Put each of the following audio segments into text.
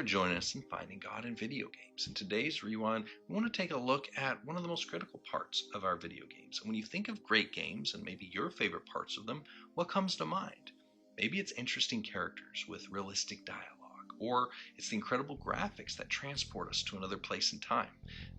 joining us in finding God in video games. In today's Rewind, we want to take a look at one of the most critical parts of our video games. And when you think of great games and maybe your favorite parts of them, what comes to mind? Maybe it's interesting characters with realistic dialogue, or it's the incredible graphics that transport us to another place and time.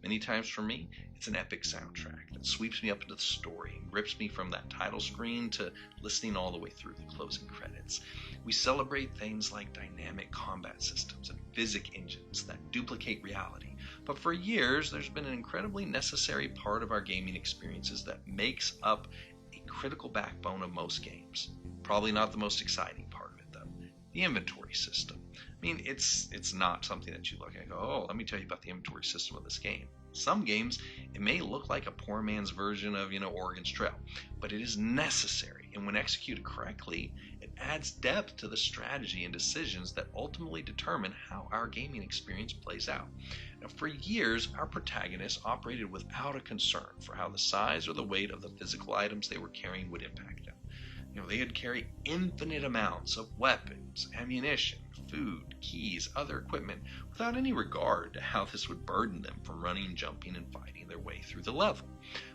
Many times for me, it's an epic soundtrack that sweeps me up into the story and grips me from that title screen to listening all the way through the closing credits. We celebrate things like dynamic combat systems and physics engines that duplicate reality. But for years, there's been an incredibly necessary part of our gaming experiences that makes up a critical backbone of most games. Probably not the most exciting part of it, though. The inventory system. I mean, it's not something that you look at and go, oh, let me tell you about the inventory system of this game. Some games, it may look like a poor man's version of, Oregon's Trail, but it is necessary, and when executed correctly, it adds depth to the strategy and decisions that ultimately determine how our gaming experience plays out. Now, for years, our protagonists operated without a concern for how the size or the weight of the physical items they were carrying would impact them. They would carry infinite amounts of weapons, ammunition, food, keys, other equipment, without any regard to how this would burden them from running, jumping, and fighting their way through the level.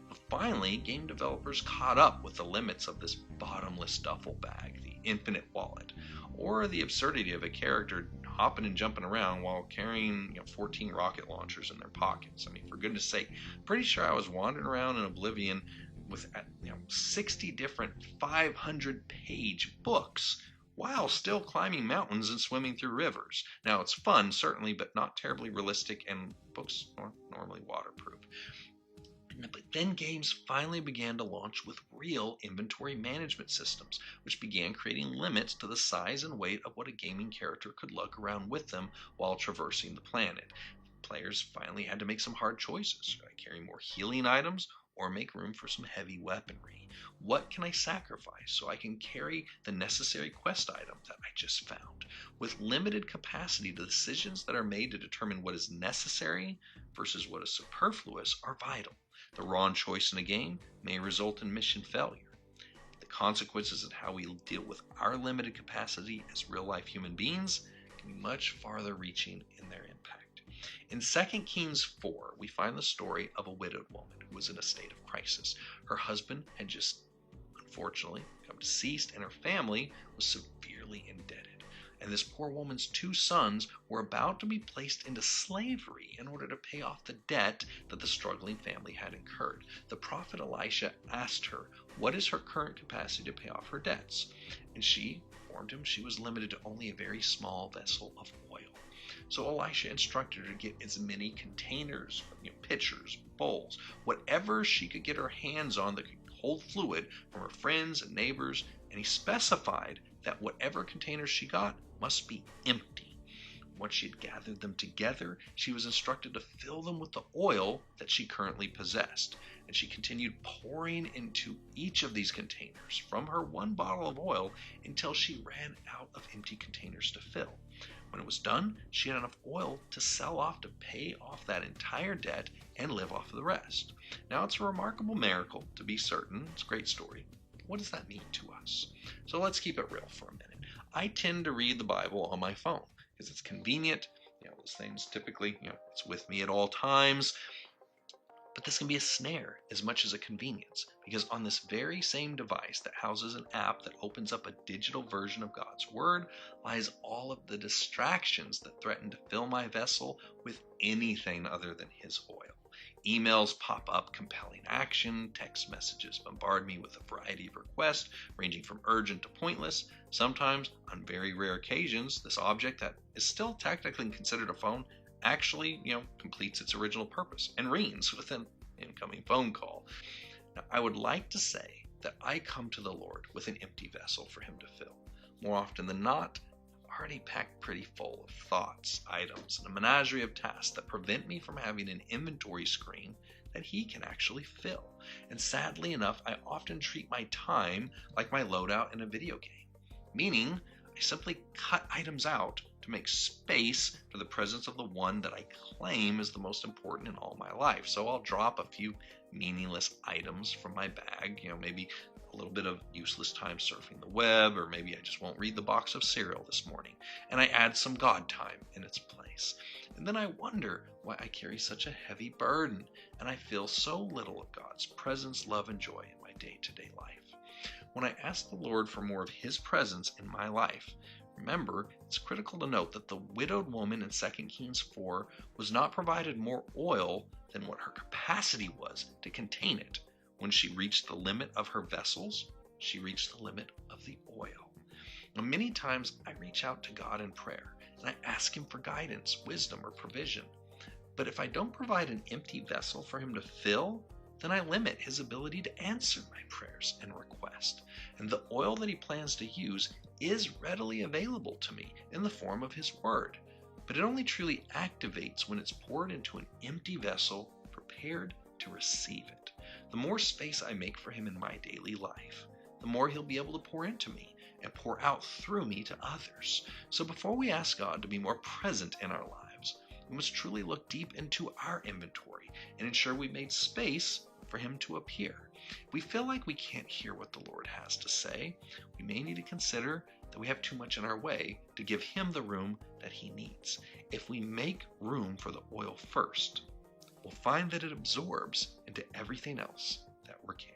But finally, game developers caught up with the limits of this bottomless duffel bag, the infinite wallet, or the absurdity of a character hopping and jumping around while carrying 14 rocket launchers in their pockets. I mean, for goodness sake, pretty sure I was wandering around in Oblivion with 60 different 500-page books while still climbing mountains and swimming through rivers. Now, it's fun, certainly, but not terribly realistic, and books are normally waterproof. But then games finally began to launch with real inventory management systems, which began creating limits to the size and weight of what a gaming character could lug around with them while traversing the planet. Players finally had to make some hard choices. Should I carry more healing items or make room for some heavy weaponry? What can I sacrifice so I can carry the necessary quest item that I just found? With limited capacity, the decisions that are made to determine what is necessary versus what is superfluous are vital. The wrong choice in a game may result in mission failure. The consequences of how we deal with our limited capacity as real-life human beings can be much farther reaching in their impact. In 2 Kings 4, we find the story of a widowed woman who was in a state of crisis. Her husband had just, unfortunately, become deceased, and her family was severely indebted. And this poor woman's 2 sons were about to be placed into slavery in order to pay off the debt that the struggling family had incurred. The prophet Elisha asked her, what is her current capacity to pay off her debts? And she informed him she was limited to only a very small vessel of oil. So Elisha instructed her to get as many containers, pitchers, bowls, whatever she could get her hands on that could hold fluid from her friends and neighbors, and he specified that whatever containers she got must be empty. Once she had gathered them together, she was instructed to fill them with the oil that she currently possessed, and she continued pouring into each of these containers from her 1 bottle of oil until she ran out of empty containers to fill. When it was done, she had enough oil to sell off to pay off that entire debt and live off of the rest. Now, it's a remarkable miracle, to be certain. It's a great story. What does that mean to us? So let's keep it real for a minute. I tend to read the Bible on my phone because it's convenient. Those things typically, it's with me at all times. But this can be a snare as much as a convenience, because on this very same device that houses an app that opens up a digital version of God's Word lies all of the distractions that threaten to fill my vessel with anything other than His oil. Emails pop up compelling action, text messages bombard me with a variety of requests, ranging from urgent to pointless. Sometimes, on very rare occasions, this object that is still technically considered a phone actually, completes its original purpose and rings with an incoming phone call. Now, I would like to say that I come to the Lord with an empty vessel for Him to fill. More often than not, I'm already packed pretty full of thoughts, items, and a menagerie of tasks that prevent me from having an inventory screen that He can actually fill. And sadly enough, I often treat my time like my loadout in a video game, meaning I simply cut items out to make space for the presence of the one that I claim is the most important in all my life. So I'll drop a few meaningless items from my bag, maybe a little bit of useless time surfing the web, or maybe I just won't read the box of cereal this morning, and I add some God time in its place. And then I wonder why I carry such a heavy burden, and I feel so little of God's presence, love, and joy in my day-to-day life. When I ask the Lord for more of His presence in my life, remember, it's critical to note that the widowed woman in 2 Kings 4 was not provided more oil than what her capacity was to contain it. When she reached the limit of her vessels, she reached the limit of the oil. Now, many times I reach out to God in prayer, and I ask Him for guidance, wisdom, or provision. But if I don't provide an empty vessel for Him to fill, then I limit His ability to answer my prayers and request. And the oil that He plans to use is readily available to me in the form of His Word. But it only truly activates when it's poured into an empty vessel prepared to receive it. The more space I make for Him in my daily life, the more He'll be able to pour into me and pour out through me to others. So before we ask God to be more present in our lives, we must truly look deep into our inventory and ensure we made space for Him to appear. If we feel like we can't hear what the Lord has to say, we may need to consider that we have too much in our way to give Him the room that He needs. If we make room for the oil first, we'll find that it absorbs into everything else that we're carrying.